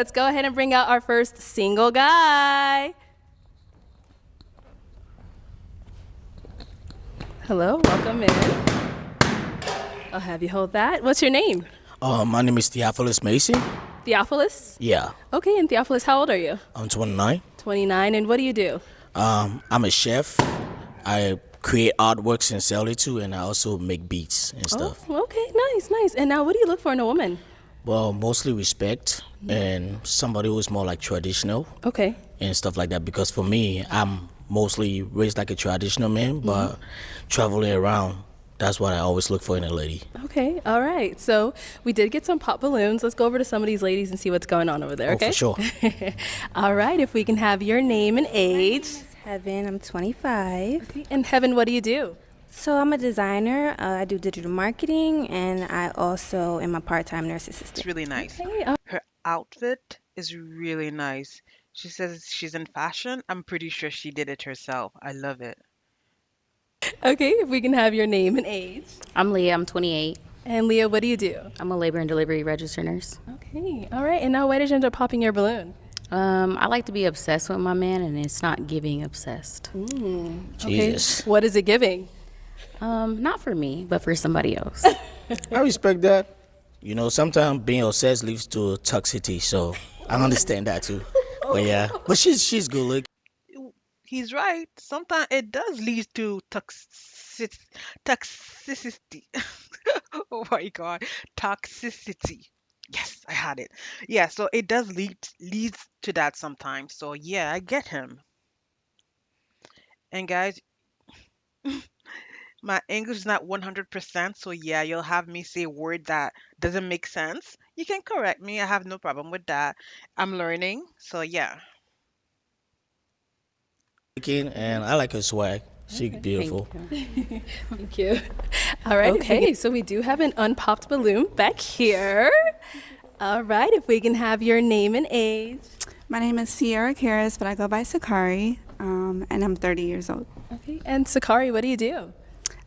Let's go ahead and bring out our first single guy. Hello, welcome in. I'll have you hold that. What's your name? My name is Theophilus Mason. Theophilus? Yeah, Okay, and Theophilus, how old are you? I'm 29. 29, and what do you do? I'm a chef. I create artworks and sell it too, and I also make beats and stuff. Oh, okay, nice, nice. And now what do you look for in a woman? Well, mostly respect and somebody who's more like traditional Okay. and stuff like that. Because for me, I'm mostly raised like a traditional man, but traveling around, that's what I always look for in a lady. Okay, all right. So we did get some pop balloons. Let's go over to some of these ladies and see what's going on over there, Oh, okay? for sure. All right, if we can have your name and age. Heaven, I'm 25. And Heaven, what do you do? So I'm a designer. I do digital marketing, and I also am a part-time nurse assistant. It's really nice. Okay, Her outfit is really nice. She says she's in fashion. I'm pretty sure she did it herself. I love it. okay, if we can have your name and age. I'm Leah. I'm 28. And Leah, what do you do? I'm a labor and delivery registered nurse. Okay, all right. And now why did you end up popping your balloon? I like to be obsessed with my man, and it's not giving obsessed. Jesus. Okay, what is it giving? Not for me, but for somebody else. I respect that. You know, sometimes being obsessed leads to toxicity, so I understand that too. But yeah, but she's good looking. He's right. Sometimes it does lead to toxicity. Oh my God, toxicity. Yes, I had it. Yeah, so it does leads to that sometimes. So yeah, I get him. And guys, my English is not 100%, so yeah, you'll have me say a word that doesn't make sense. You can correct me. I have no problem with that. I'm learning, so yeah. And I like her swag. She's beautiful. Thank you. All right, okay, so we do have an unpopped balloon back here. All right, if we can have your name and age. My name is Sierra Karras, but I go by Sakari, and I'm 30 years old. Okay, and Sakari, what do you do?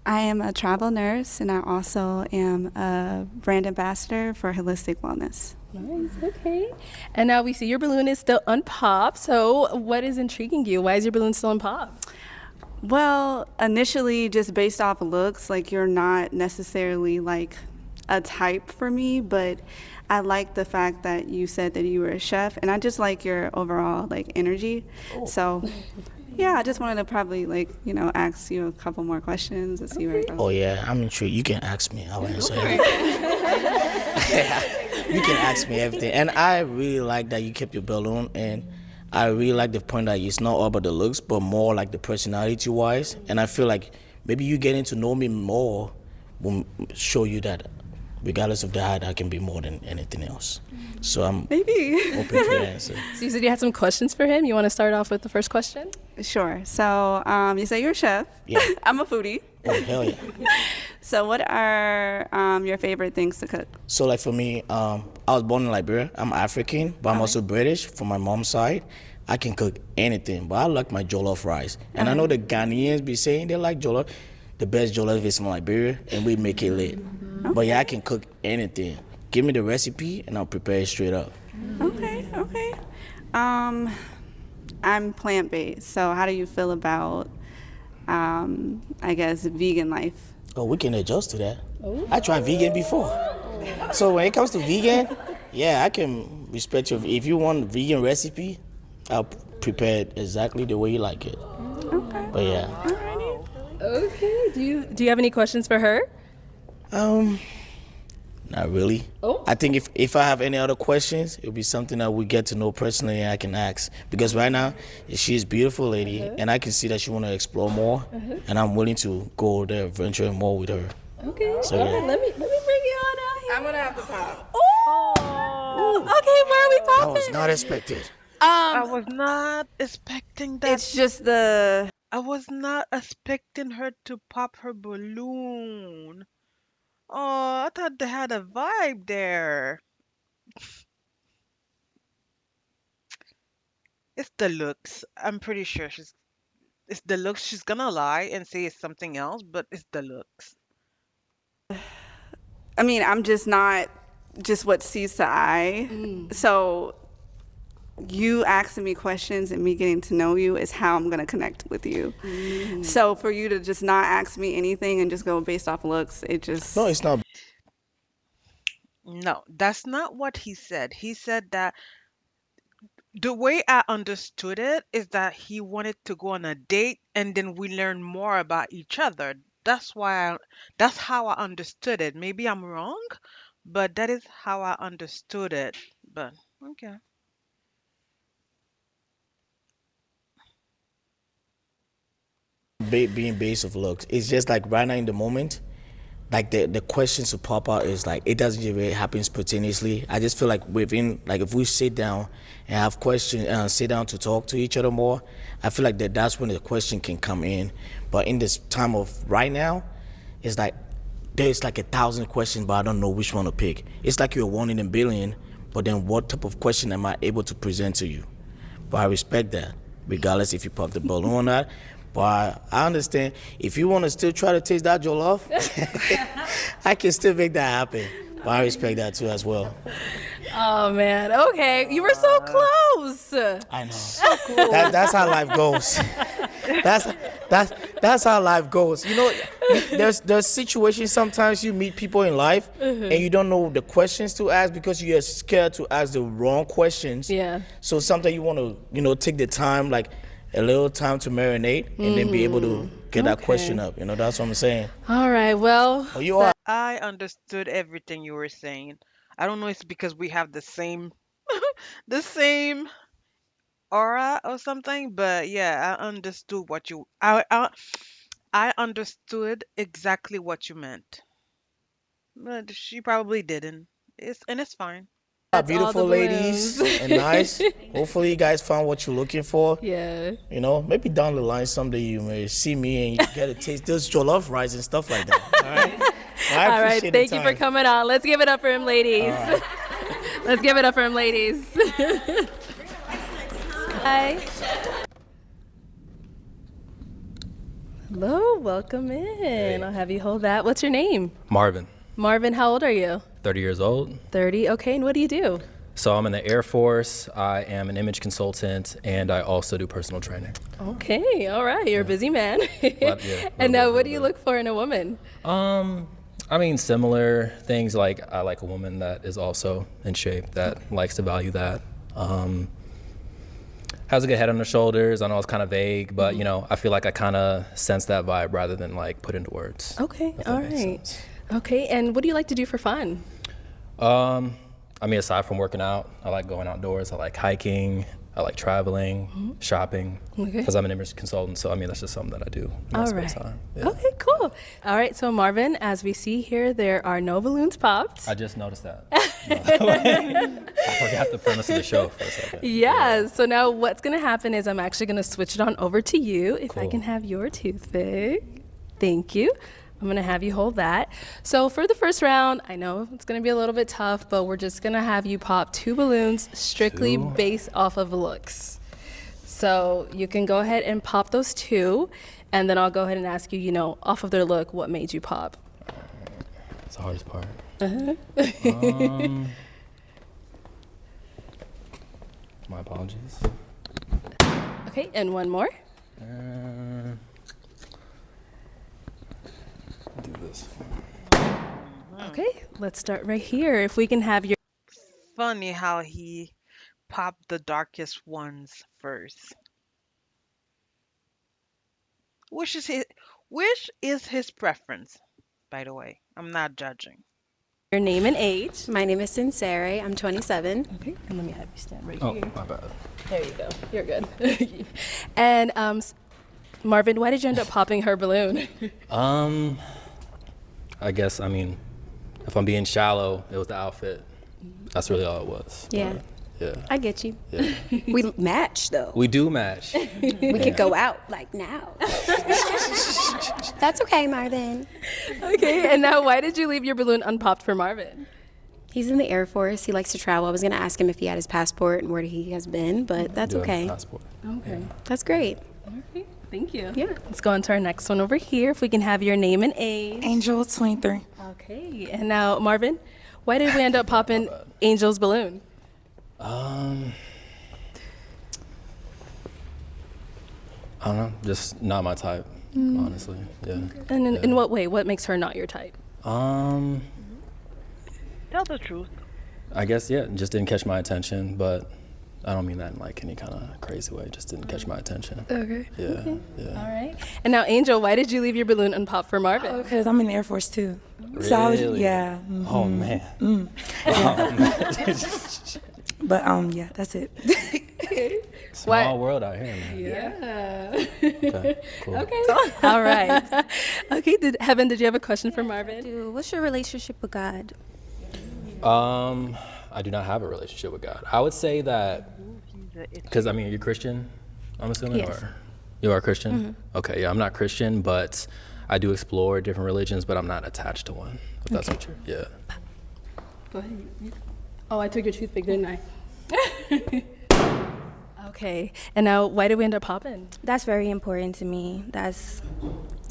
I am a travel nurse, and I also am a brand ambassador for holistic wellness. Nice, okay. And now we see your balloon is still unpopped, so what is intriguing you? Why is your balloon still unpopped? Well, initially, just based off of looks, like you're not necessarily like a type for me, but I like the fact that you said that you were a chef, and I just like your overall like energy. So, yeah, I just wanted to probably ask you a couple more questions and see where it goes. Oh yeah, I'm intrigued. You can ask me. I'll answer everything. You can ask me everything. And I really like that you kept your balloon, and I really like the point that it's not all about the looks, but more like the personality wise. And I feel like maybe you getting to know me more will show you that regardless of the height, I can be more than anything else. So I'm Maybe. open for the answer. So you said you had some questions for him. You want to start off with the first question? Sure. So you say you're a chef. Yeah. I'm a foodie. Oh, hell yeah. So what are your favorite things to cook? So like for me, I was born in Liberia. I'm African, but I'm also British from my mom's side. I can cook anything, but I like my jollof rice. And I know the Ghanaians be saying they like jollof. The best jollof is from Liberia, and we make it lit. But yeah, I can cook anything. Give me the recipe, and I'll prepare it straight up. Okay. I'm plant-based, so how do you feel about, I guess, vegan life? Oh, we can adjust to that. I tried vegan before. So when it comes to vegan, yeah, I can respect you. If you want vegan recipe, I'll prepare it exactly the way you like it. Okay. But yeah. Alrighty. Okay. Do you have any questions for her? Not really. Oh. I think if I have any other questions, it'll be something that we get to know personally and I can ask. Because right now, she's a beautiful lady, and I can see that she want to explore more, and I'm willing to go there, venture more with her. Okay. So, all yeah. right, let me bring you on out here. I'm gonna have to pop. Oh. Okay, where are we That popping? was not expected. I was not expecting that. It's just the. I was not expecting her to pop her balloon. Oh, I thought they had a vibe there. It's the looks. I'm pretty sure it's the looks. She's gonna lie and say it's something else, but it's the looks. I mean, I'm just not just what sees the eye. So you asking me questions and me getting to know you is how I'm going to connect with you. So for you to just not ask me anything and just go based off looks, it just... No, it's not. No, that's not what he said. He said that the way I understood it is that he wanted to go on a date and then we learn more about each other. That's how I understood it. Maybe I'm wrong, but that is how I understood it. But okay. Being based of looks. It's just like right now in the moment, like the questions to pop out is like it doesn't really happen spontaneously. I just feel like within like if we sit down and have questions, sit down to talk to each other more, I feel like that's when the question can come in. But in this time of right now, it's like there's like 1,000 questions, but I don't know which one to pick. It's like you're one in a billion, but then what type of question am I able to present to you? But I respect that, regardless if you pop the balloon or not. But I understand if you want to still try to taste that jollof, I can still make that happen. But I respect that too as well. Oh man, okay, you were so close. I know. So cool. That's how life goes. That's how life goes. You know, there's situations sometimes you meet people in life and you don't know the questions to ask because you're scared to ask the wrong questions. Yeah. So sometimes you want to, take the time, like a little time to marinate and then be able to get that question up. That's what I'm saying. All right, well, You are. I understood everything you were saying. I don't know if it's because we have the same the same aura or something, but yeah, I understood I understood exactly what you meant. But she probably didn't. It's fine. that's all the Beautiful ladies balloons. and nice. Hopefully you guys found what you're looking for. Yeah. Maybe down the line someday you may see me and you get to taste those jollof rice and stuff like that. All right. I All right, appreciate the thank you for time. coming on. Let's give it up for him, ladies. Let's give it up for him, ladies. Hi. Hello, welcome in. I'll have you hold that. What's your name? Marvin, Marvin, how old are you? 30 years old. 30. Okay, and what do you do? So I'm in the Air Force. I am an image consultant, and I also do personal training. Okay, all right. You're a busy man. Yeah, And now, what do you little look for in a woman? I mean, similar things. Like I like a woman that is also in shape, that likes to value that. Has a good head on her shoulders. I know it's kind of vague, but I feel like I kind of sense that vibe rather than like put into words. Okay, if that all makes right. sense. Okay, and what do you like to do for fun? I mean, aside from working out, I like going outdoors. I like hiking. I like traveling, shopping, Okay. because I'm an image consultant. So, I mean, that's just something that I do in my All spare right. time. Yeah. Okay, cool. All right, so Marvin, as we see here, there are no balloons popped. I just noticed that. I forgot the premise of the show for a second. Yeah, so now what's going to happen is I'm actually going to switch it on over to you. If I Cool. can have your toothpick. Thank you. I'm going to have you hold that. So for the first round, I know it's going to be a little bit tough, but we're just going to have you pop 2 balloons strictly Two? based off of looks. So you can go ahead and pop those 2, and then I'll go ahead and ask you, off of their look, what made you pop? It's the hardest part. My apologies. Okay, and one more. Do this. Okay, let's start right here. If we can have your Funny how he popped the darkest ones first. Which is his preference, by the way. I'm not judging. name and age. My name is Sincere. I'm 27. Okay, and let me have you stand right Oh, here. my bad. There you go. You're good. And Marvin, why did you end up popping her balloon? I guess, I mean, if I'm being shallow, it was the outfit. That's really all it was. Yeah. But, yeah. I get you. Yeah. We match though. We do match. We could go out like now. That's okay, Marvin. Okay, and now why did you leave your balloon unpopped for Marvin? He's in the Air Force. He likes to travel. I was going to ask him if he had his passport and where he has been, but that's Do have a okay. passport. Okay. That's great. Okay, thank you. Yeah. Let's go on to our next one over here. If we can have your name and age. Angel, 23. Okay, and now Marvin, why did we end up popping Angel's balloon? I don't know, just not my type, honestly. Yeah. And in, Yeah. in what way? What makes her not your type? Um, Tell the truth. I guess yeah, just didn't catch my attention, but I don't mean that in like any kind of crazy way. Just didn't catch my attention. Okay. Yeah, yeah. All right. And now, Angel, why did you leave your balloon unpopped for Marvin? Because I'm in the Air Force too. So I was, Really? yeah. Oh man. But yeah, that's it. Small world out here, man. Yeah. Okay, cool. Okay. All right. Okay. Heaven, did you have a question for Marvin? Dude, what's your relationship with God? I do not have a relationship with God. I would say that because I mean, you're Christian, I'm assuming, Yes. or you are Christian. Okay, yeah, I'm not Christian, but I do explore different religions, but I'm not attached to one. If that's what you're, yeah. Go ahead. Oh, I took your toothpick, didn't I? Okay. And now, why did we end up popping? That's very important to me. That's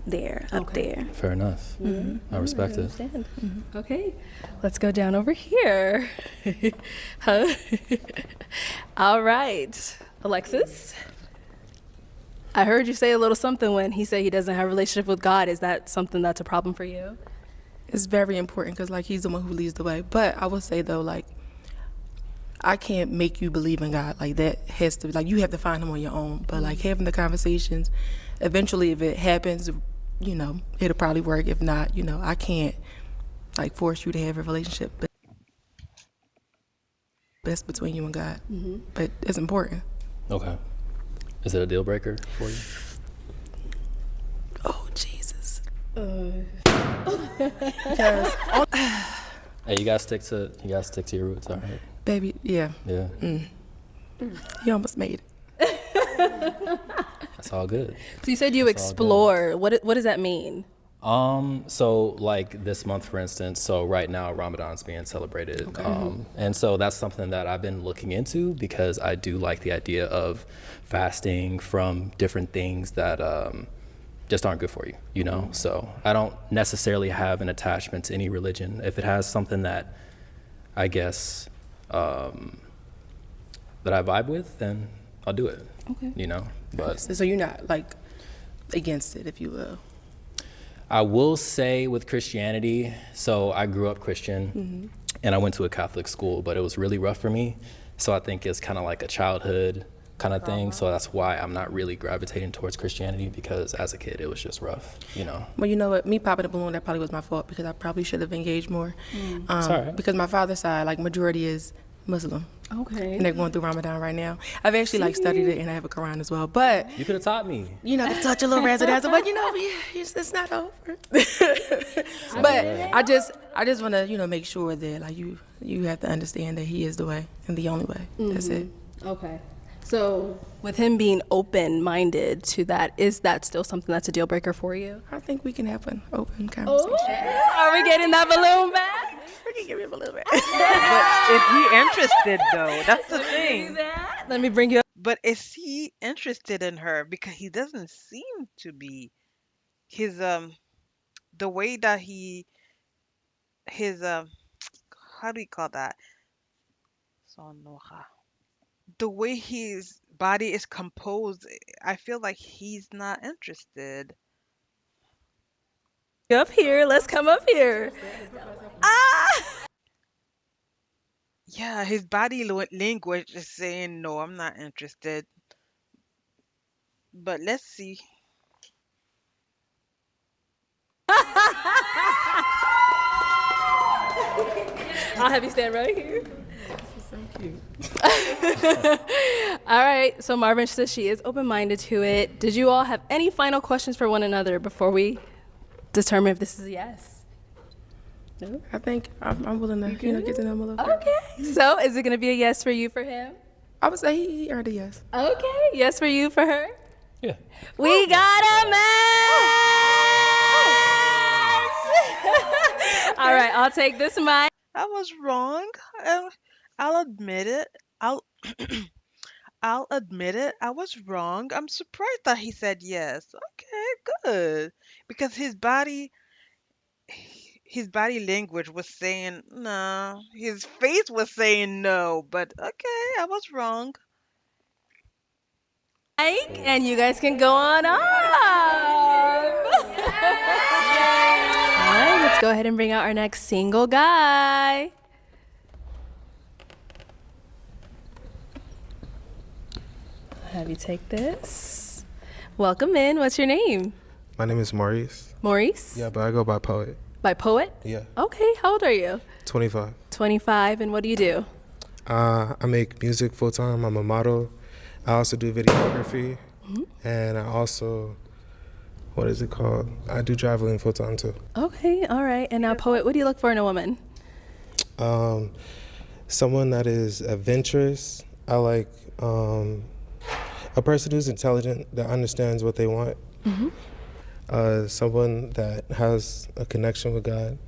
there, up Okay. there. Fair enough. I respect it. Understand. Okay. Let's go down over here. Huh? All right. Alexis, I heard you say a little something when he said he doesn't have a relationship with God. Is that something that's a problem for you? It's very important because like he's the one who leads the way. But I would say though, like I can't make you believe in God. Like that has to like you have to find him on your own. But like having the conversations, eventually if it happens, you know, it'll probably work. If not, you know, I can't like force you to have a relationship. But that's between you and God. But it's important. Okay. Is it a deal breaker for you? Oh Jesus. Hey, you gotta stick to your roots, all right? Baby, yeah. Yeah. You almost made it. That's all good. So you said you That's all good. explore. What does that mean? So like this month, for instance, so right now Ramadan's being celebrated. And so that's something that I've been looking into because I do like the idea of fasting from different things that just aren't good for you, you know? So I don't necessarily have an attachment to any religion. If it has something that I guess that I vibe with, then I'll do it, you know? But So you're not like against it, if you will. I will say with Christianity, so I grew up Christian and I went to a Catholic school, but it was really rough for me. So I think it's kind of like a childhood kind of thing. So that's why I'm not really gravitating towards Christianity because as a kid, it was just rough, you know? Well, you know what? Me popping a balloon, that probably was my fault because I probably should have engaged more. It's all right. Because my father's side, like majority is Muslim. Okay. And they're going through Ramadan right now. I've actually like studied it and I have a Quran as well. But, You could have taught me. you know, to touch a little razzle dazzle, but you know, it's not over. But I just want to, you know, make sure that like you have to understand that he is the way and the only way. That's it. Okay. So with him being open-minded to that, is that still something that's a deal breaker for you? I think we can have an open conversation. Are we getting that balloon back? We can give him a little bit. But is he interested though? That's the thing. Let me bring you up. But is he interested in her? Because he doesn't seem to be. His the way that his how do you call that? Sonoha. The way his body is composed, I feel like he's not interested. Up here. Let's come up here. Yeah, his body language is saying no, I'm not interested. But let's see. I'll have you stand right here. All right. So Marvin says she is open-minded to it. Did you all have any final questions for one another before we determine if this is a yes? I think I'm willing to, you know, get to know him a little bit. Okay. So is it going to be a yes for you for him? I would say he earned a yes. Okay. Yes for you for her? Yeah. We got a match! All right. I'll take this mic. I was wrong. I'll admit it. I'll I'll admit it. I was wrong. I'm surprised that he said yes. Okay, good. Because his body language was saying no. His face was saying no, but okay, I was wrong. Mike, and you guys can go on up. All right, let's go ahead and bring out our next single guy. I'll have you take this. Welcome in. What's your name? My name is Maurice. Maurice? Yeah, but I go by Poet. By Poet? Yeah. Okay, how old are you? 25. 25, and what do you do? I make music full time. I'm a model. I also do videography. And I also, what is it called? I do traveling full time too. Okay, all right. And now, Poet, what do you look for in a woman? Someone that is adventurous. I like a person who's intelligent, that understands what they want. Someone that has a connection with God.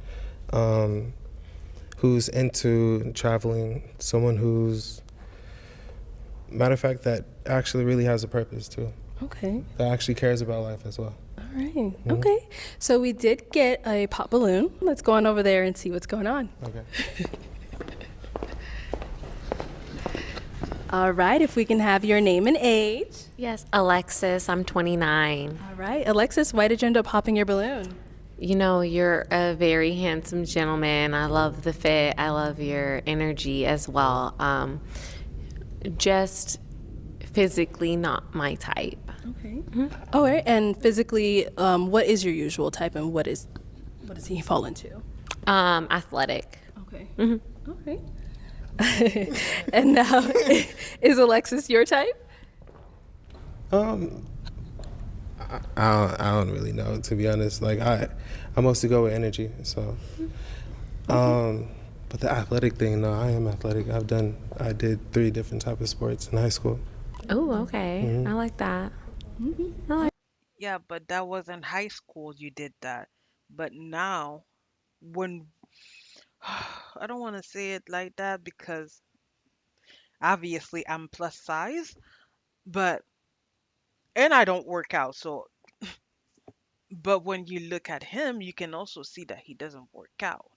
Who's into traveling, someone who's, matter of fact, that actually really has a purpose too. Okay. That actually cares about life as well. All right. Okay. So we did get a pop balloon. Let's go on over there and see what's going on. Okay. All right. If we can have your name and age. Yes, Alexis, I'm 29. All right. Alexis, why did you end up popping your balloon? You know, you're a very handsome gentleman. I love the fit. I love your energy as well. Just physically not my type. Okay. All right. And physically, what is your usual type, and what does he fall into? Athletic. Okay. All right. And now, is Alexis your type? I don't really know, to be honest. Like I mostly go with energy. So, but the athletic thing, no, I am athletic. I did 3 different type of sports in high school. Oh, okay. I like that. Yeah, but that was in high school you did that. But now, when I don't want to say it like that because obviously I'm plus size, but and I don't work out, so but when you look at him, you can also see that he doesn't work out.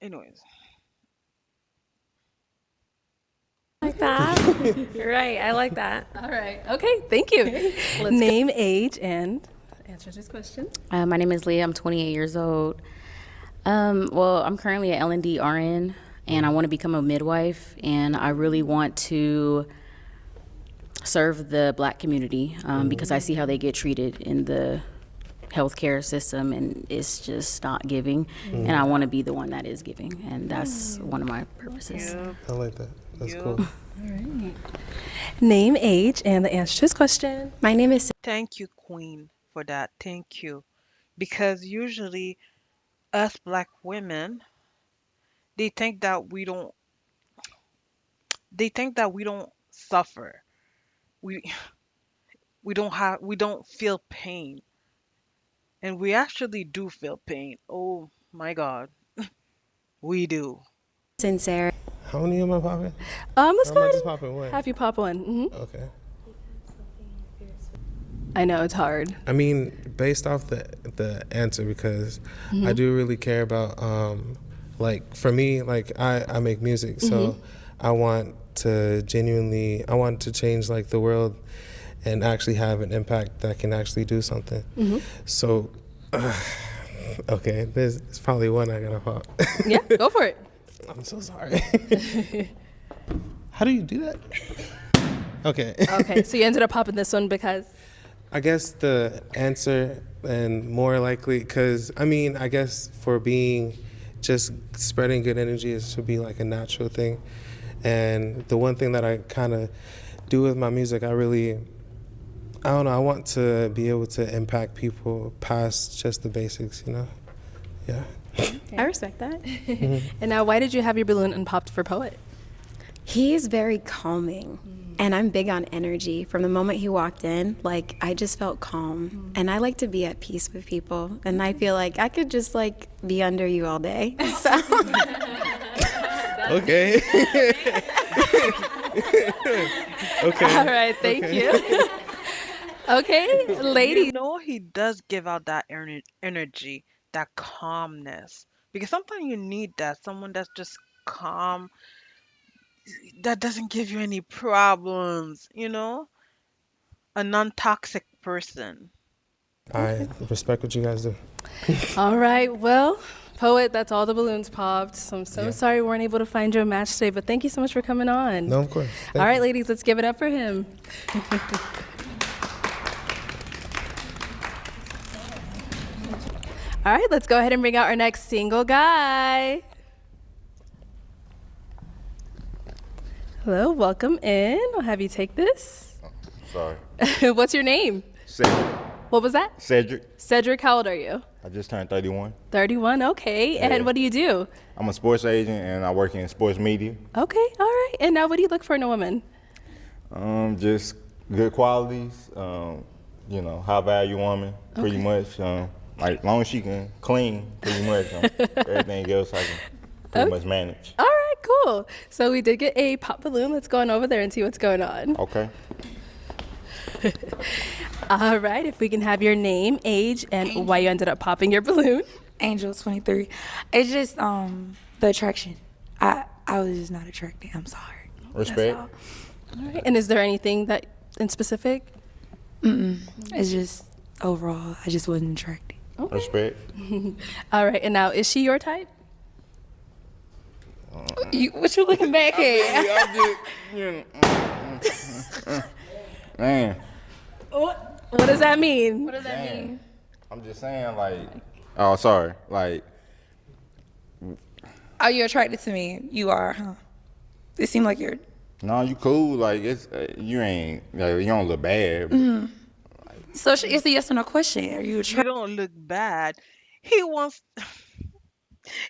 Anyways, Like that. Right, I like that. All right. Okay. Thank you. Name, age, and answer this question. My name is Leah. I'm 28 years old. Well, I'm currently at L&D RN, and I want to become a midwife, and I really want to serve the Black community because I see how they get treated in the healthcare system, and it's just not giving. And I want to be the one that is giving, and that's one of my purposes. I like that. That's cool. All right. Name, age, and the answer to this question. My name is thank you, Queen, for that. Thank you. Because usually us black women, they think that we don't suffer. We we don't feel pain. And we actually do feel pain. Oh my God. We do. Sincere. How many am I popping? Let's How go am I ahead just and popping one? have you pop one. Okay. I know it's hard. I mean, based off the answer, because I do really care about like for me, like I make music, so I want to change like the world and actually have an impact that can actually do something. So okay, there's probably one I gotta pop. Yeah, go for it. I'm so sorry. How do you do that? Okay. Okay, so you ended up popping this one because? I guess the answer, and more likely, because I mean, I guess for being just spreading good energy, it should be like a natural thing. And the one thing that I kind of do with my music, I don't know, I want to be able to impact people past just the basics, you know? Yeah. I respect that. And now, why did you have your balloon unpopped for Poet? He is very calming, and I'm big on energy. From the moment he walked in, like, I just felt calm, and I like to be at peace with people, and I feel like I could just, like, be under you all day, so. Okay. Okay. All right, thank you. Okay, ladies. You know, he does give out that energy, that calmness. Because sometimes you need that, someone that's just calm, that doesn't give you any problems, a non-toxic person. I respect what you guys do. All right, well, Poet, that's all the balloons popped. So I'm so sorry we weren't able to find you a match today, but thank you so much for coming on. No, of course. All right, ladies, let's give it up for him. All right, let's go ahead and bring out our next single guy. Hello, welcome in. I'll have you take this. Sorry. What's your name? Cedric. What was that? Cedric. Cedric, how old are you? I just turned 31. 31, okay. Yeah. And what do you do? I'm a sports agent and I work in sports media. Okay, all right. And now what do you look for in a woman? Just good qualities, high value woman, pretty much. Like long as she can clean, pretty much. Everything else I can pretty much manage. All right, cool. So we did get a pop balloon. Let's go on over there and see what's going on. Okay. All right, if we can have your name, age, and why you ended up popping your balloon. Angel 23. It's just the attraction. I was just not attracted. I'm sorry. Respect. All right, and is there anything that in specific? It's just overall, I just wasn't attracted. Okay. Respect. All right, and now is she your type? What you looking back at? Man. What does that mean? What does that mean? I'm just saying, oh, sorry. Are you attracted to me? You are, huh? It seemed like you're. No, you cool. It's you ain't. You don't look bad. So it's a yes or no question. Are you You attracted? don't look bad. He was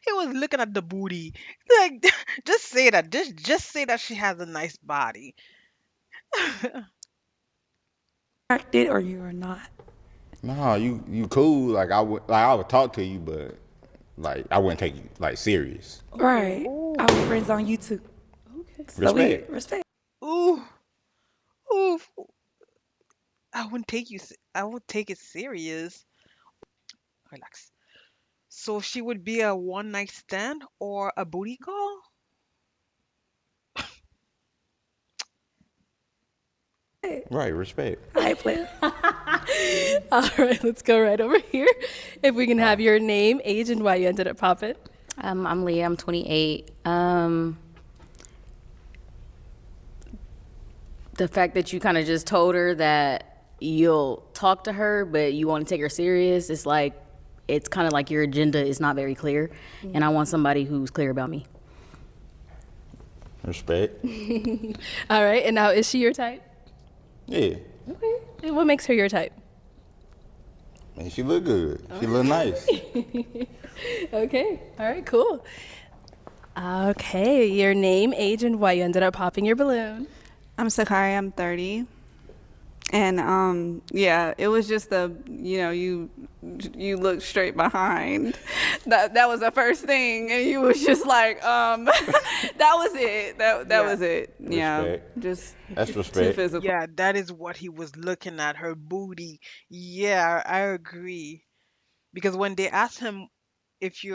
looking at the booty. Like, just say that. Just say that she has a nice body. Attracted or you are not? No, you cool. I would talk to you, but I wouldn't take you serious. Right. I was friends on YouTube. Okay. So Respect. Respect. Ooh, ooh. I wouldn't take it serious. Relax. So she would be a one night stand or a booty call? Right, respect. I play. All right, let's go right over here. If we can have your name, age, and why you ended up popping. I'm Leah. I'm 28. The fact that you kind of just told her that you'll talk to her, but you want to take her serious, it's kind of like your agenda is not very clear, and I want somebody who's clear about me. Respect. All right, and now is she your type? Yeah. Okay. And what makes her your type? Man, she look good. She look nice. Okay. All right, cool. Okay, your name, age, and why you ended up popping your balloon. I'm Sakari. I'm 30. And it was just you look straight behind. That was the first thing, and you was just like, that was it. That was it. Yeah, Respect. just That's too respect. physical. Yeah, that is what he was looking at, her booty. Yeah, I agree. Because when they asked him if she's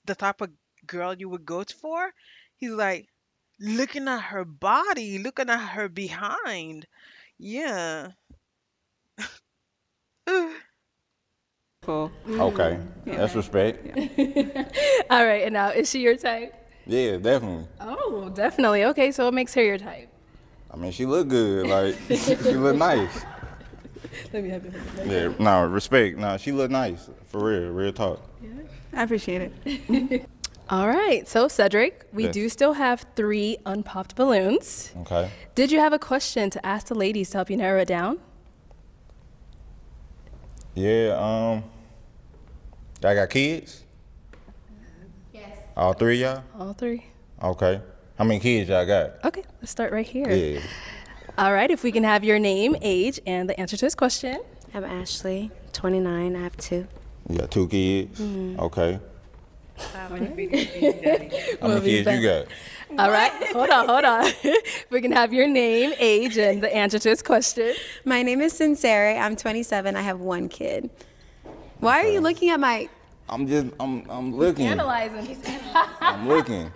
the type of girl you would go for, he's like, looking at her body, looking at her behind. Yeah. Cool. Okay. That's respect. All right, and now is she your type? Yeah, definitely. Oh, definitely. Okay, so what makes her your type? I mean, she look good. She look nice. Let me have it. Yeah, no, respect. No, she look nice. For real talk. I appreciate it. All right, so Cedric, we Yes. do still have 3 unpopped balloons. Okay. Did you have a question to ask the ladies to help you narrow it down? Yeah, y'all got kids? Yes. All 3 of y'all? All 3. Okay. How many kids y'all got? Okay, let's start right here. Yeah. All right, if we can have your name, age, and the answer to this question. I'm Ashley, 29. I have 2. You got 2 kids? Okay. How many kids you got? All right, hold on. If we can have your name, age, and the answer to this question. My name is Sincere. I'm 27. I have 1 kid. Why are you looking at my I'm looking. Analyzing. I'm looking.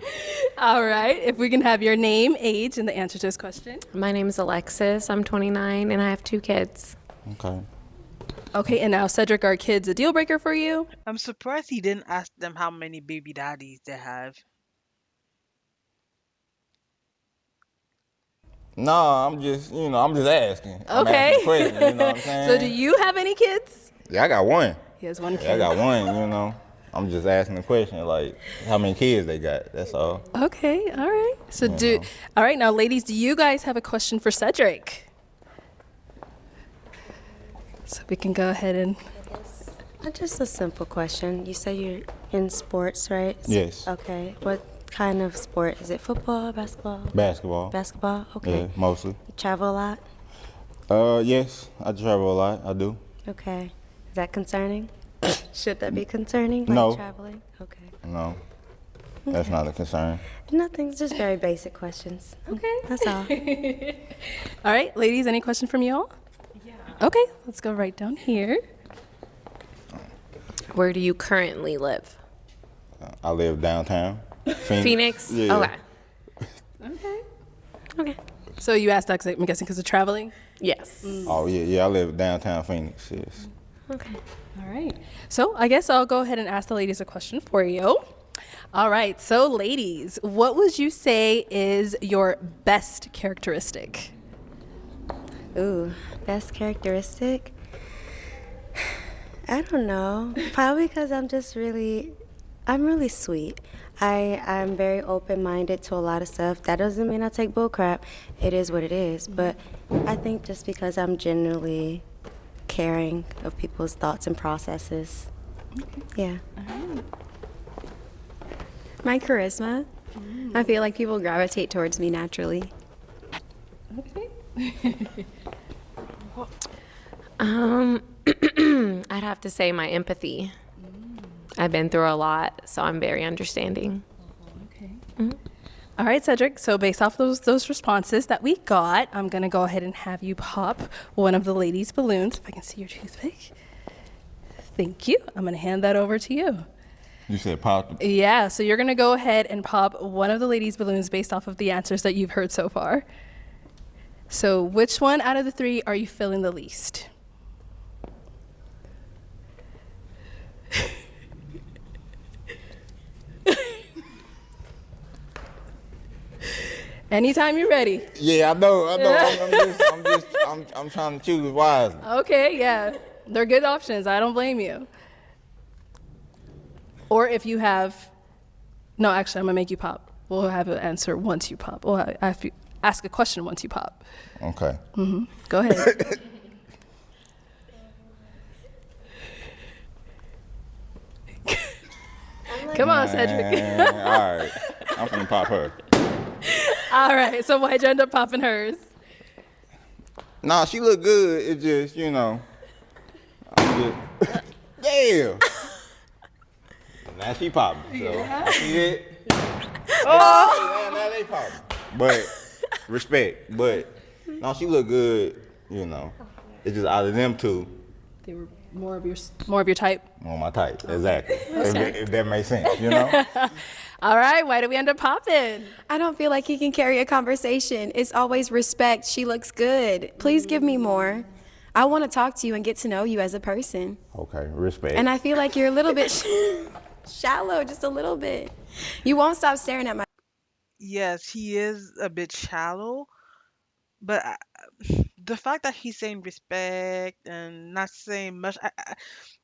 All right. If we can have your name, age, and the answer to this question. My name is Alexis. I'm 29 and I have 2 kids. Okay. Okay, and now Cedric, are kids a deal breaker for you? I'm surprised he didn't ask them how many baby daddies they have. No, I'm just asking. I'm Okay. asking a question, you know what I'm saying? So do you have any kids? Yeah, I got one. He has one kid. Yeah, I got one, you know. I'm just asking the question, like, how many kids they got, that's all. Okay, all right. So You know. all right, now ladies, do you guys have a question for Cedric? So we can go ahead and Just a simple question. You say you're in sports, right? Yes. Okay. What kind of sport? Is it football, basketball? Basketball. Basketball? Okay. Yeah, mostly. You travel a lot? Yes, I travel a lot, I do. Okay. Is that concerning? Should that be concerning? Like No. traveling? Okay. No, that's not a concern. Nothing, just very basic questions. Okay. That's all. All right, ladies, any question from you all? Yeah. Okay, let's go right down here. Where do you currently live? I live downtown. Phoenix? Yeah. Okay. Okay. Okay. So you asked that, 'cause I'm guessing, because of traveling? Yes. Oh, yeah, I live downtown Phoenix, yes. Okay. All right. So I guess I'll go ahead and ask the ladies a question for you. All right. So ladies, what would you say is your best characteristic? Ooh, best characteristic? I don't know. Probably because I'm really sweet. I'm very open-minded to a lot of stuff. That doesn't mean I take bull crap. It is what it is. But I think just because I'm genuinely caring of people's thoughts and processes. Yeah. My charisma. I feel like people gravitate towards me naturally. I'd have to say my empathy. I've been through a lot, so I'm very understanding. All right, Cedric. So based off those responses that we got, I'm going to go ahead and have you pop one of the ladies' balloons. If I can see your toothpick. Thank you. I'm going to hand that over to you. You said pop? Yeah, so you're going to go ahead and pop one of the ladies' balloons based off of the answers that you've heard so far. So which one out of the 3 are you feeling the least? Anytime you're ready. Yeah, I know. I'm trying to choose wisely. Okay, yeah. They're good options. I don't blame you. Or if you have, no, actually, I'm going to make you pop. We'll have an answer once you pop. We'll have you ask a question once you pop. Okay. Go ahead. Come on, Cedric. All right. I'm finna pop her. All right, so why'd you end up popping hers? Nah, she look good. It's just, I'm just, yeah. Now she popping. So, see it? Oh, now they popping. But, respect. But, no, she look good, It's just out of them two. They were more of your type. More my type, exactly. If that makes sense, All right, why did we end up popping? I don't feel like he can carry a conversation. It's always respect. She looks good. Please give me more. I want to talk to you and get to know you as a person. Okay, respect. And I feel like you're a little bit shallow, just a little bit. You won't stop staring at my. Yes, he is a bit shallow, but the fact that he's saying respect and not saying much,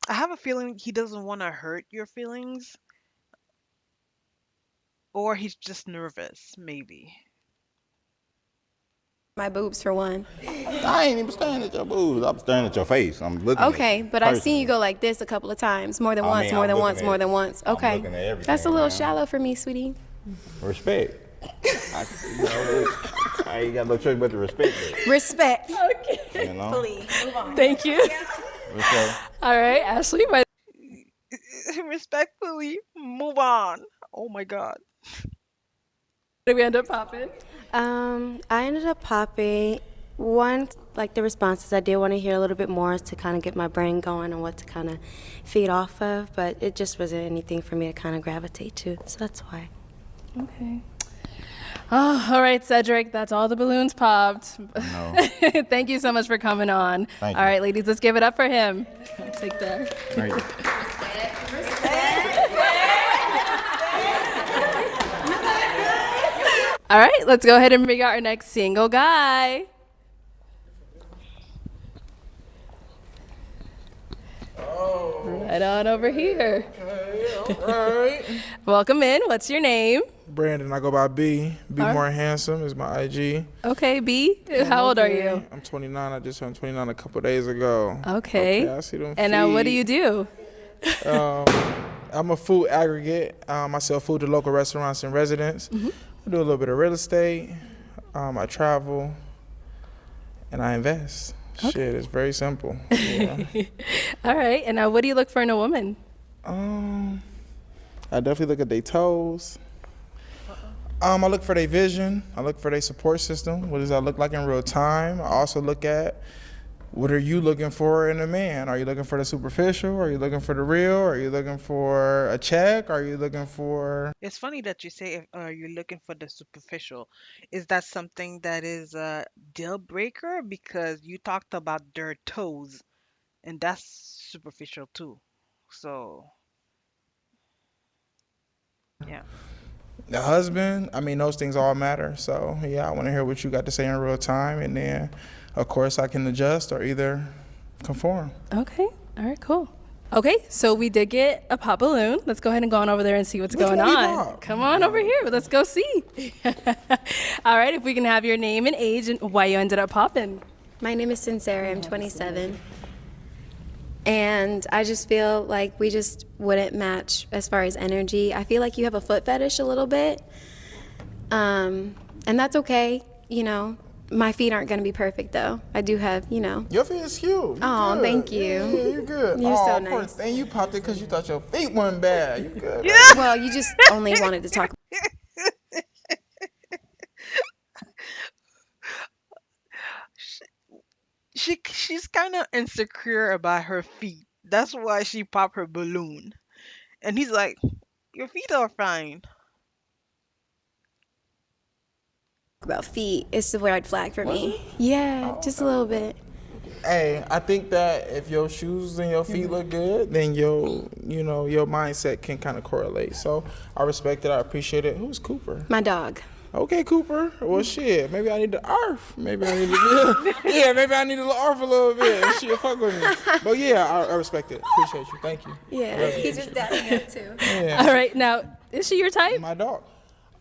I have a feeling he doesn't want to hurt your feelings, or he's just nervous, maybe. My boobs for one. I ain't even staring at your boobs. I'm staring at your face. I'm looking at Okay, you but I've seen personally. you go like this a couple of times, more than I once, mean, more I'm than looking once, at- more than once. I'm Okay, looking at everything, that's a little man. shallow for me, sweetie. Respect. I ain't got no choice but to respect it. Respect. Okay. Please, move on. Thank you. Okay. All right, Ashley. Respectfully, move on. Oh my God. Did we end up popping? I ended up popping one like the responses. I did want to hear a little bit more to kind of get my brain going on what to kind of feed off of, but it just wasn't anything for me to kind of gravitate to, so that's why. Okay. Oh, all right, Cedric, that's all the balloons popped. No. Thank you so much for coming on. Thank All you. right, ladies, let's give it up for him. Take that. Thank you. All right, let's go ahead and bring out our next single guy. Right on over here. Welcome in. What's your name? Brandon, I go by B. Be All right. More Handsome is my IG. Okay, B. How old are you? I'm 29. I just turned 29 a couple days ago. Okay. I see them And now what do you feet. do? I'm a food aggregate. I sell food to local restaurants and residents. I do a little bit of real estate. I travel. And I invest. Shit, it's very simple. Yeah. All right. And now what do you look for in a woman? I definitely look at their toes. I look for their vision. I look for their support system. What does that look like in real time? I also look at what are you looking for in a man? Are you looking for the superficial? Are you looking for the real? Are you looking for a check? Are you looking for... It's funny that you say if you're looking for the superficial. Is that something that is a deal breaker? Because you talked about their toes, and that's superficial too. So, yeah. The husband, those things all matter. So, yeah, I want to hear what you got to say in real time. And then, of course, I can adjust or either conform. Okay. All right, cool. Okay, so we did get a pop balloon. Let's go ahead and go on over there and see what's Which going one you on. pop? Come on over here. Let's go see. All right, if we can have your name and age and why you ended up popping. My name is Sincere. I'm 27. And I just feel like we just wouldn't match as far as energy. I feel like you have a foot fetish a little bit. And that's okay. You know, my feet aren't going to be perfect, though. I do have, you know. Your feet is cute. You Oh, good. thank you. Yeah, you're good. You're so of course. nice. And you popped it because you thought your feet weren't bad. You good. Well, you just only wanted to talk. She's kind of insecure about her feet. That's why she popped her balloon. And he's like, "Your feet are fine." About feet. It's the red flag for me. Yeah, just a little bit. Hey, I think that if your shoes and your feet look good, then your mindset can kind of correlate. So I respect it. I appreciate it. Who's Cooper? My dog. Okay, Cooper. Well, shit. Maybe I need to arf. Maybe I need to. Yeah, maybe I need to arf a little bit. Shit, fuck with me. But yeah, I respect it. Appreciate you. Thank you. Yeah, he's just dapping up too. Yeah. All right, now, is she your type? My dog.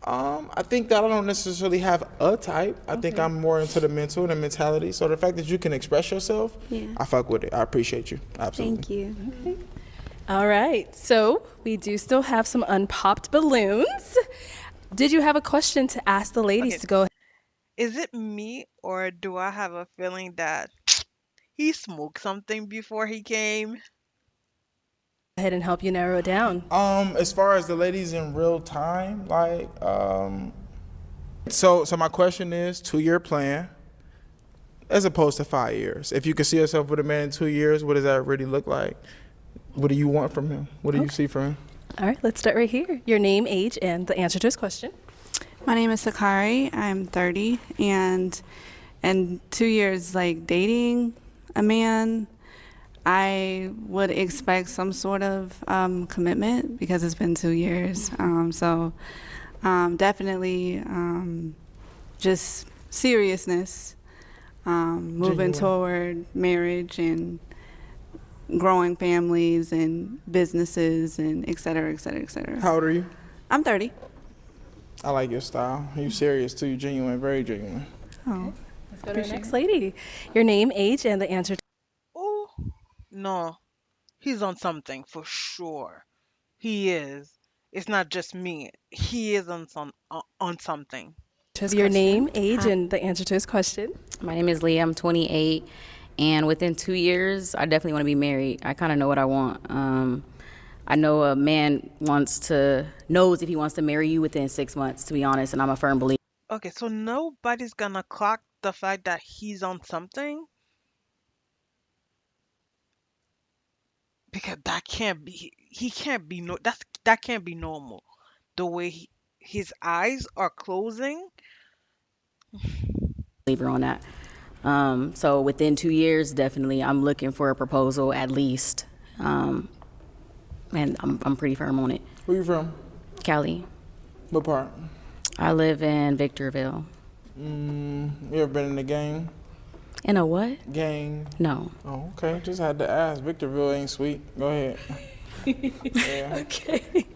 I think that I don't necessarily have a type. I think I'm more into the mental and the mentality. So the fact that you can express yourself, Yeah. I fuck with it. I appreciate you. Absolutely. Thank you. All right, so we do still have some unpopped balloons. Did you have a question to ask the ladies Okay. to go ahead? Is it me or do I have a feeling that he smoked something before he came? Ahead and help you narrow it down. As far as the ladies in real time, like, so my question is 2-year plan as opposed to 5 years. If you could see yourself with a man in 2 years, what does that really look like? What do you want from him? What do you see from him? All right, let's start right here. Your name, age, and the answer to his question. My name is Sakari. I'm 30, and in 2 years, like dating a man, I would expect some sort of commitment because it's been 2 years. So definitely just seriousness, moving Genuine. toward marriage and growing families and businesses and et cetera, et cetera, et cetera. How old are you? I'm 30. I like your style. You serious too. You genuine, very genuine. Oh, Let's go to the next lady. Your name, age, and the answer to Oh, no. He's on something for sure. He is. It's not just me. He is on something. his your name, age, and the answer to his question. My name is Leah. I'm 28, and within 2 years, I definitely want to be married. I kind of know what I want. I know a man knows if he wants to marry you within 6 months, to be honest, and I'm a firm believer. Okay, so nobody's gonna clock the fact that he's on something? because that can't be. He can't be no. That can't be normal. The way his eyes are closing. Believer on that. So within 2 years, definitely, I'm looking for a proposal at least, and I'm pretty firm on it. Where you from? Cali. What part? I live in Victorville. You ever been in a gang? In a what? Gang. No. Oh, okay. Just had to ask. Victorville ain't sweet. Go ahead. Yeah. Okay.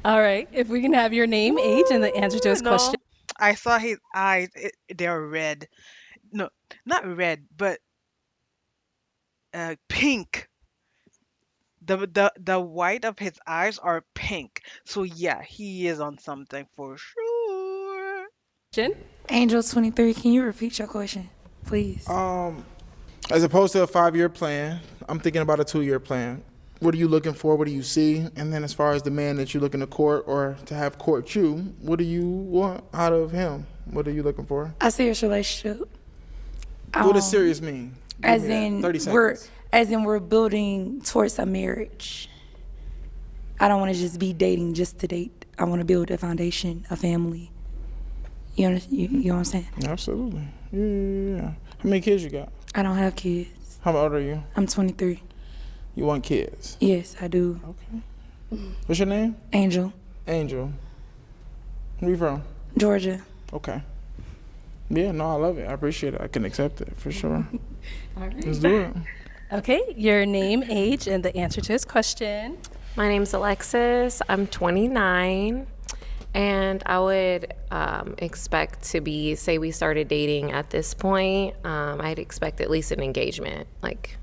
All right. If we can have your name, age, and the answer to his No. question. I saw his eyes. They're red. No, not red, but pink. The white of his eyes are pink. So yeah, he is on something for sure. Angel 23, can you repeat your question, please? As opposed to a 5-year plan, I'm thinking about a 2-year plan. What are you looking for? What do you see? And then as far as the man that you're looking to court or to have court you, what do you want out of him? What are you looking for? A serious relationship. What does serious mean? Give As me that. in 30 seconds. we're building towards a marriage. I don't want to just be dating just to date. I want to build a foundation, a family. You know what I'm saying? Absolutely. Yeah. How many kids you got? I don't have kids. How old are you? I'm 23. You want kids? Yes, I do. Okay. What's your name? Angel. Angel. Where you from? Georgia. Okay. Yeah, no, I love it. I appreciate it. I can accept it for sure. All right. Let's do it. Okay. Your name, age, and the answer to his question. My name's Alexis. I'm 29. And I would expect to be, say we started dating at this point, I'd expect at least an engagement, like,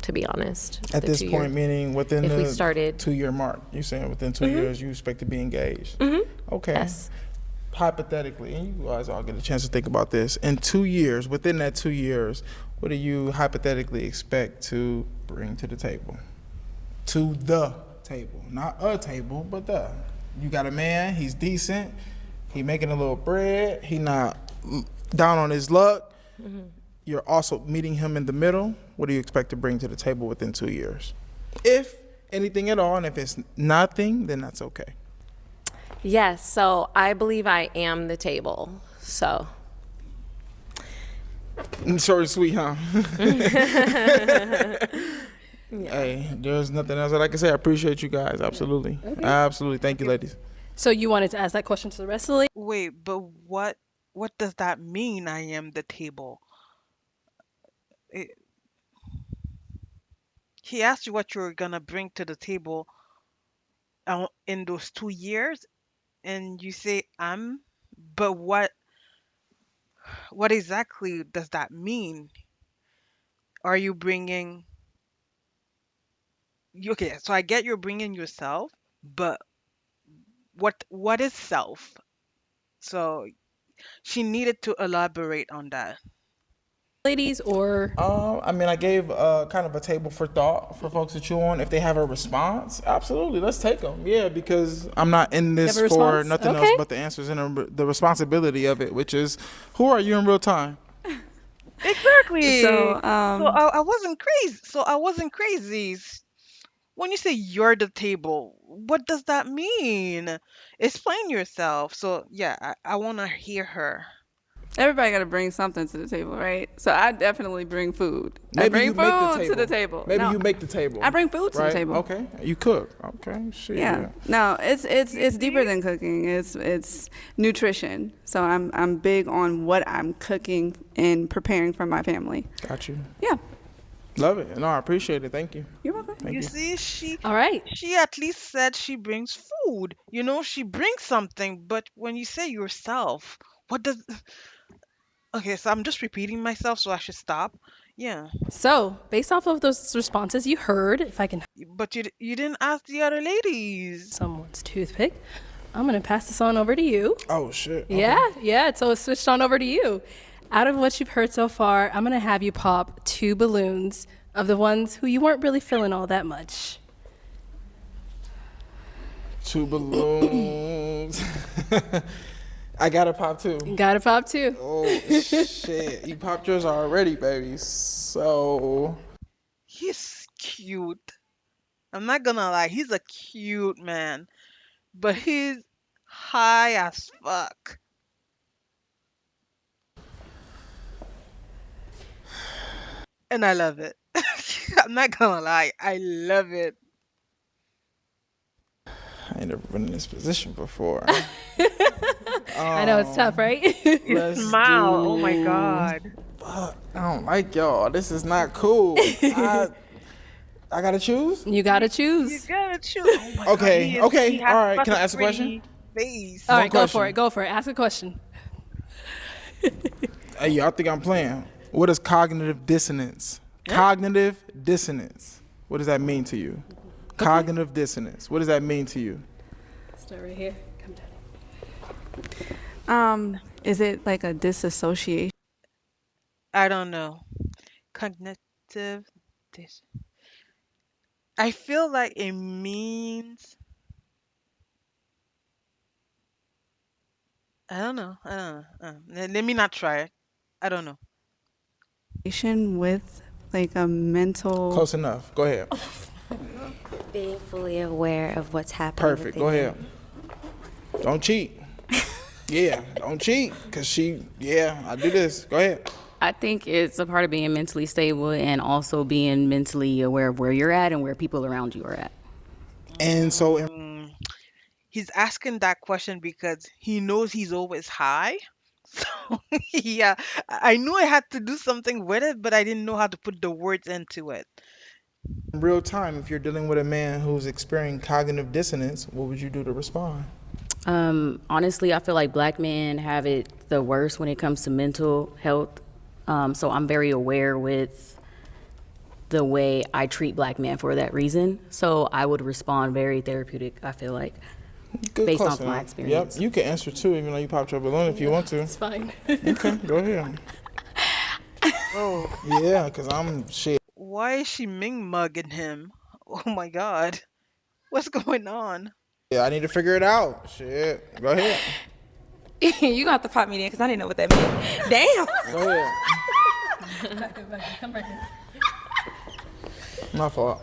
to be honest. At the this 2 year. point, meaning within If the we started 2-year mark, you're saying within 2 years you expect to be engaged. Okay. Yes. Hypothetically, and you guys all get a chance to think about this. In 2 years, within that 2 years, what do you hypothetically expect to bring to the table? To the table, not a table, but the. You got a man. He's decent. He making a little bread. He not down on his luck. You're also meeting him in the middle. What do you expect to bring to the table within 2 years? If anything at all, and if it's nothing, then that's okay. Yes, so I believe I am the table. So. Short and sweet, huh? Hey, there's nothing else that I can say. I appreciate you guys. Absolutely. Okay. Absolutely. Thank you, ladies. So you wanted to ask that question to the rest of the ladies? Wait, but what does that mean? I am the table. He asked you what you're gonna bring to the table in those 2 years, and you say I'm. But what exactly does that mean? Are you bringing? Okay, so I get you're bringing yourself, but what is self? So she needed to elaborate on that. Ladies, or I mean, I gave kind of a table for thought for folks to chew on. If they have a response, absolutely, let's take them. Yeah, because I'm not in this have a for response? nothing Okay. else but the answers and the responsibility of it, which is, who are you in real time? Exactly. So, I wasn't crazy. So I wasn't crazy. When you say you're the table, what does that mean? Explain yourself. So yeah, I want to hear her. everybody got to bring something to the table, right? So I definitely bring food. I Maybe bring you make the food to the table. Maybe No, you make the table. I bring food to the right? table. Okay, you cook. Okay, shit. Yeah. No, it's deeper than cooking. It's nutrition. So I'm big on what I'm cooking and preparing for my family. Got you. Yeah. Love it. No, I appreciate it. Thank you. You're welcome. Thank You you. see, she all right. she at least said she brings food. You know, she brings something. But when you say yourself, what does? Okay, so I'm just repeating myself, so I should stop. Yeah, So based off of those responses you heard, if I can but you didn't ask the other ladies. someone's toothpick, I'm gonna pass this on over to you. Oh shit. Okay. Yeah. So it's switched on over to you. Out of what you've heard so far, I'm gonna have you pop 2 balloons of the ones who you weren't really feeling all that much. 2 balloons. I gotta pop 2. Gotta pop 2. Oh shit! You popped yours already, baby. So He's cute. I'm not gonna lie, he's a cute man, but he's high as fuck. And I love it. I'm not gonna lie, I love it. I ain't never been in this position before. I know it's tough, right? Let's Smile. do- Oh my god. Fuck, I don't like y'all. This is not cool. I gotta choose? You gotta You choose. gotta choose. Oh my Okay, God, okay, he has all right. such Can I a ask a question? pretty Face. All One right, go for question. it. Go for it. Ask a question. Hey, y'all think I'm playing. What is cognitive dissonance? Cognitive dissonance. What does that mean to you? Cognitive dissonance. What does that mean to you? Start right here. Come down. Is it like a disassociation? I don't know. Cognitive. Dis- I feel like it means. I don't know. I don't know. Let me not try it. I don't know. With like a mental. Close enough. Go ahead. Being fully aware of what's happening. Perfect. Go within ahead. Don't cheat. Yeah, don't cheat. Cause I do this. Go ahead. I think it's a part of being mentally stable and also being mentally aware of where you're at and where people around you are at. And so, He's asking that question because he knows he's always high. So, yeah, I knew I had to do something with it, but I didn't know how to put the words into it. in real time, if you're dealing with a man who's experiencing cognitive dissonance, what would you do to respond? Honestly, I feel like black men have it the worst when it comes to mental health. So I'm very aware with the way I treat black men for that reason. So I would respond very therapeutic, I feel like, Good based close off my enough. experience. Yep, you can answer too, even though you popped your balloon if you want to. It's fine. Okay, go ahead. Oh, Yeah, because I'm shit. why is she Ming mugging him? Oh my God. What's going on? Yeah, I need to figure it out. Shit. Go ahead. You gonna have to pop me in because I didn't know what that meant. Damn. Go ahead. Come right here. My fault.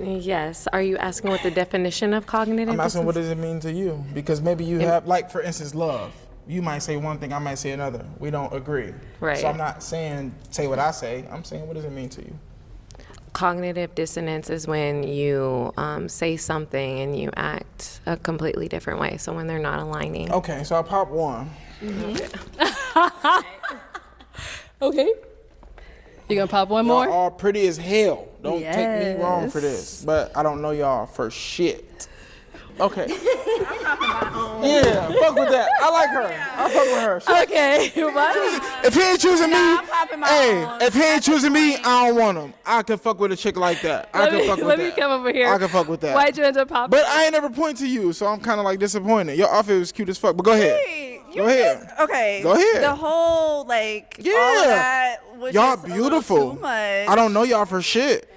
Yes. Are you asking what the definition of cognitive I'm asking what dissonance? does it mean to you? Because maybe you have, like, for instance, love. You might say one thing, I might say another. We don't agree. Right. So I'm not saying say what I say. I'm saying what does it mean to you? Cognitive dissonance is when you say something and you act a completely different way. So when they're not aligning. Okay, so I pop one. Okay. You gonna pop one Y'all more? all pretty as hell. Don't take me wrong for Yes. this, but I don't know y'all for shit. Okay. Yeah, fuck with that. I like her. I fuck with her. She- Okay. What? If he ain't choosing me, popping my hey, own. if he ain't choosing me, I don't want him. I can fuck with a chick like that. I can fuck with Let that. me come over here. I can fuck with that. Why'd you end up popping? But I ain't never point to you, so I'm kind of like disappointed. Your outfit was cute as fuck, but go ahead. Go ahead. Okay. Go ahead. The whole like all Yeah. of that was Y'all just a little beautiful. too much. I don't know y'all for shit.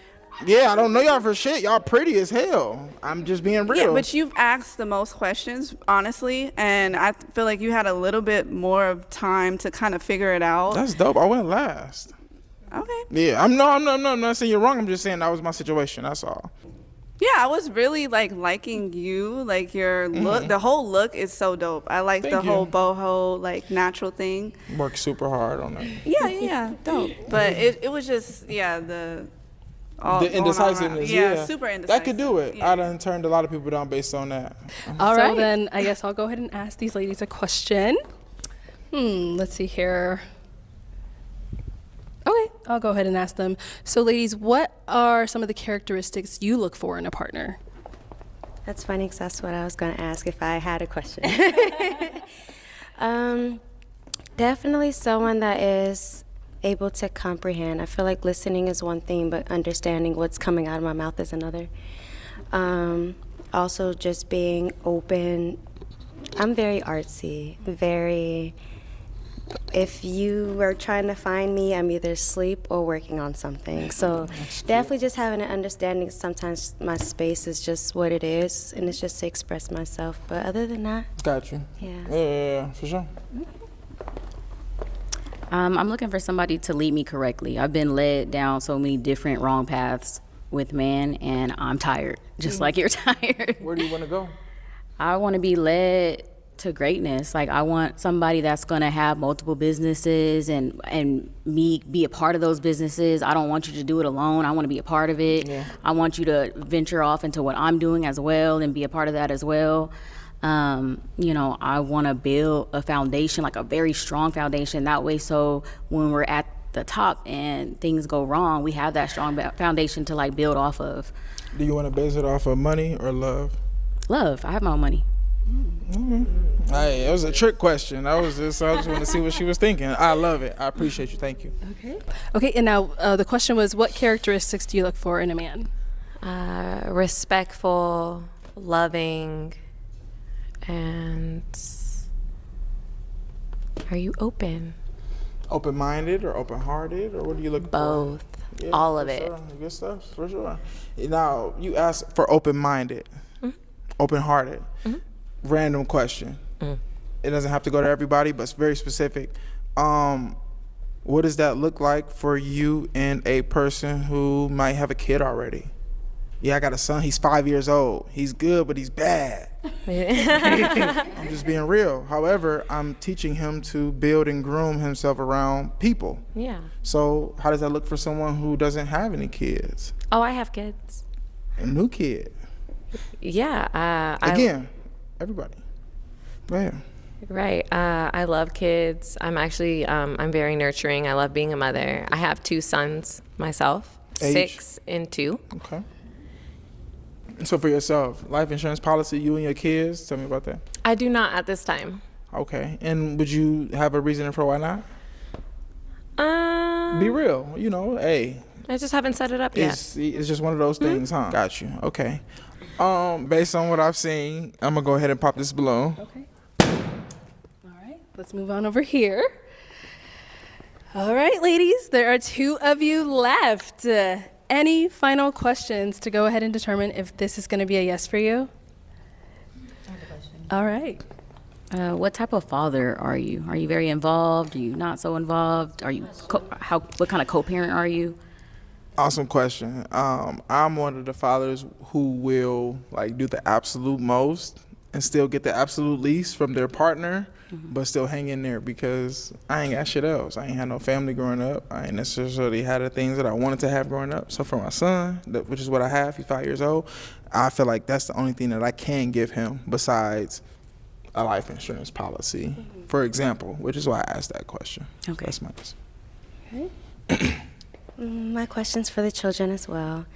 Yeah, I don't know y'all for shit. Y'all pretty as hell. I'm just being real. Yeah, but you've asked the most questions, honestly, and I feel like you had a little bit more of time to kind of figure it out. That's dope. I went last. Okay. Yeah, I'm not saying you're wrong. I'm just saying that was my situation. That's all. Yeah, I was really like liking you, like your look. The whole look is so dope. I like Thank the you. whole boho, like natural thing. Worked super hard on that. Yeah, dope. But it was just the all The going all indecisiveness, around. yeah. Super indecisive. That could do it. Yeah. I done turned a lot of people down based on that. All So right, then I guess I'll go ahead and ask these ladies a question. Let's see here. Okay, I'll go ahead and ask them. So, ladies, what are some of the characteristics you look for in a partner? That's funny because that's what I was going to ask if I had a question. Definitely someone that is able to comprehend. I feel like listening is one thing, but understanding what's coming out of my mouth is another. Also, just being open. I'm very artsy, if you were trying to find me, I'm either asleep or working on something. So definitely just having an understanding. Sometimes my space is just what it is, and it's just to express myself. But other than that, Got you. yeah. Yeah, for sure. I'm looking for somebody to lead me correctly. I've been led down so many different wrong paths with man, and I'm tired, just like you're tired. Where do you want to go? I want to be led to greatness. Like, I want somebody that's going to have multiple businesses and me be a part of those businesses. I don't want you to do it alone. I want to be a part of it. Yeah. I want you to venture off into what I'm doing as well and be a part of that as well. I want to build a foundation, like a very strong foundation. That way, so when we're at the top and things go wrong, we have that strong foundation to like build off of. Do you want to base it off of money or love? Love. I have my own money. Hey, it was a trick question. I just want to see what she was thinking. I love it. I appreciate you. Thank you. Okay, and now the question was, what characteristics do you look for in a man? Respectful, loving, and are you open? Open-minded or open-hearted, or what do you look for? Both. Yeah, all of it. Sure. Good stuff, for sure. Now, you asked for open-minded, open-hearted. Random question. It doesn't have to go to everybody, but it's very specific. What does that look like for you and a person who might have a kid already? Yeah, I got a son. He's 5 years old. He's good, but he's bad. I'm just being real. However, I'm teaching him to build and groom himself around people. Yeah. So how does that look for someone who doesn't have any kids? Oh, I have kids. A new kid. Yeah. Again, everybody. Go ahead. Right. I love kids. I'm actually, I'm very nurturing. I love being a mother. I have 2 sons myself, Age? 6 and 2. Okay. So for yourself, life insurance policy, you and your kids, tell me about that. I do not at this time. Okay. And would you have a reason for why not? Be real. Hey. I just haven't set it up yet. It's just one of those things, huh? Got you. Okay. Based on what I've seen, I'm going to go ahead and pop this balloon. Okay. All right, let's move on over here. All right, ladies, there are 2 of you left. Any final questions to go ahead and determine if this is going to be a yes for you? I have a question. All right. What type of father are you? Are you very involved? Are you not so involved? Are you what kind of co-parent are you? Awesome question. I'm one of the fathers who will do the absolute most and still get the absolute least from their partner, but still hang in there because I ain't got shit else. I ain't had no family growing up. I ain't necessarily had the things that I wanted to have growing up. So for my son, which is what I have, he's 5 years old, I feel like that's the only thing that I can give him besides a life insurance policy, for example, which is why I asked that question. Okay. That's my answer. Okay. My question's for the children as well.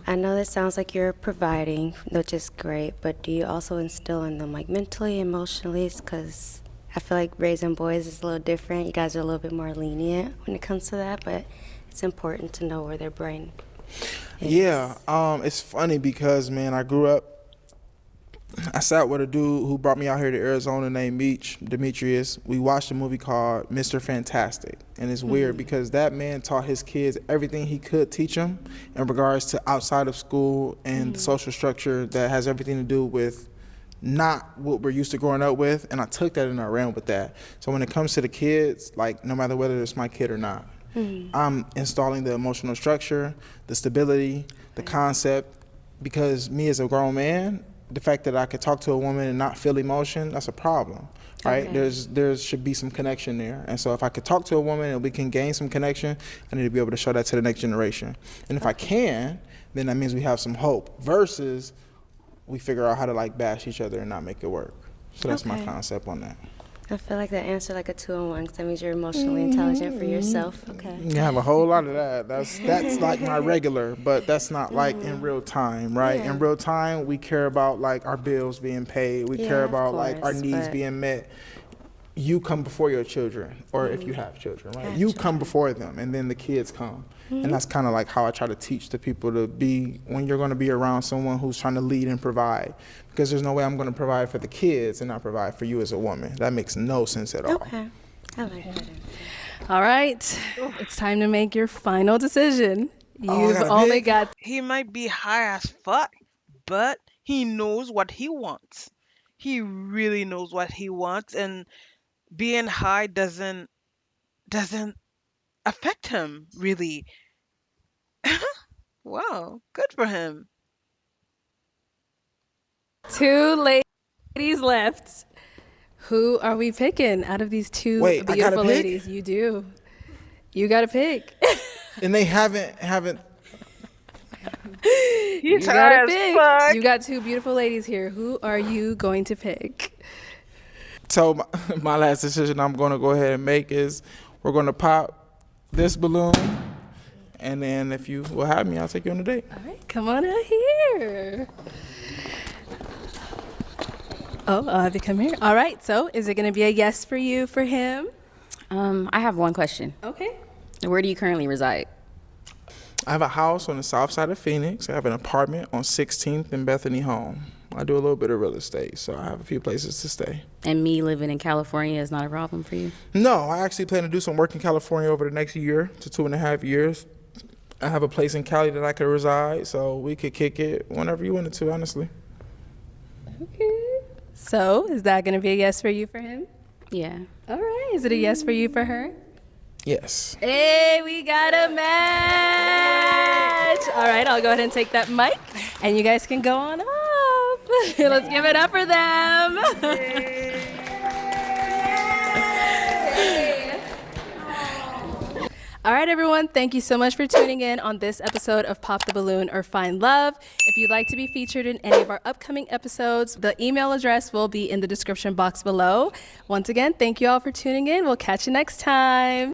I know that sounds like you're providing, which is great, but do you also instill in them mentally, emotionally? Because I feel like raising boys is a little different. You guys are a little bit more lenient when it comes to that, but it's important to know where their brain is. Yeah, it's funny because, man, I sat with a dude who brought me out here to Arizona named Demetrius. We watched a movie called Mr. Fantastic. And it's weird because that man taught his kids everything he could teach them in regards to outside of school and the social structure that has everything to do with not what we're used to growing up with. And I took that and I ran with that. So when it comes to the kids, no matter whether it's my kid or not, I'm installing the emotional structure, the stability, the concept, because me as a grown man, the fact that I could talk to a woman and not feel emotion, that's a problem, right? Okay. There should be some connection there. And so if I could talk to a woman and we can gain some connection, I need to be able to show that to the next generation. And if I can, then that means we have some hope versus we figure out how to bash each other and not make it work. So that's my concept on that. I feel like that answered like a 2-in-1 because that means you're emotionally intelligent for yourself. Okay. You have a whole lot of that. That's like my regular, but that's not in real time, right? Yeah. In real time, we care about our bills being paid. We care of about our course, needs but- being met. You come before your children, or if you have children, right? You Gotcha. come before them, and then the kids come. And that's kind of how I try to teach the people to be when you're going to be around someone who's trying to lead and provide. Because there's no way I'm going to provide for the kids and not provide for you as a woman. That makes no sense at all. Okay. I like that. All right. It's time to make your final decision. Oh, I You've gotta only pick? got He might be high as fuck, but he knows what he wants. He really knows what he wants, and being high doesn't affect him really. Wow, good for him. 2 ladies left. Who are we picking out of these 2 Wait, I gotta beautiful pick? ladies? You do. You got to pick. And they haven't. You tired gotta as pick. fuck. You got 2 beautiful ladies here. Who are you going to pick? So my last decision I'm gonna go ahead and make is we're gonna pop this balloon, and then if you will have me, I'll take you on a date. All right, come on out here. Oh, I'll have you come here. All right, so is it going to be a yes for you for him? I have one question. Okay. Where do you currently reside? I have a house on the south side of Phoenix. I have an apartment on 16th and Bethany Home. I do a little bit of real estate, so I have a few places to stay. And me living in California is not a problem for you? No, I actually plan to do some work in California over the next year to 2.5 years. I have a place in Cali that I could reside, so we could kick it whenever you wanted to, honestly. Okay. So is that going to be a yes for you for him? Yeah. All right. Is it a yes for you for her? Yes. Hey, we got a match. All right, I'll go ahead and take that mic, and you guys can go on up. Let's give it up for them. All right, everyone, thank you so much for tuning in on this episode of Pop the Balloon or Find Love. If you'd like to be featured in any of our upcoming episodes, the email address will be in the description box below. Once again, thank you all for tuning in. We'll catch you next time.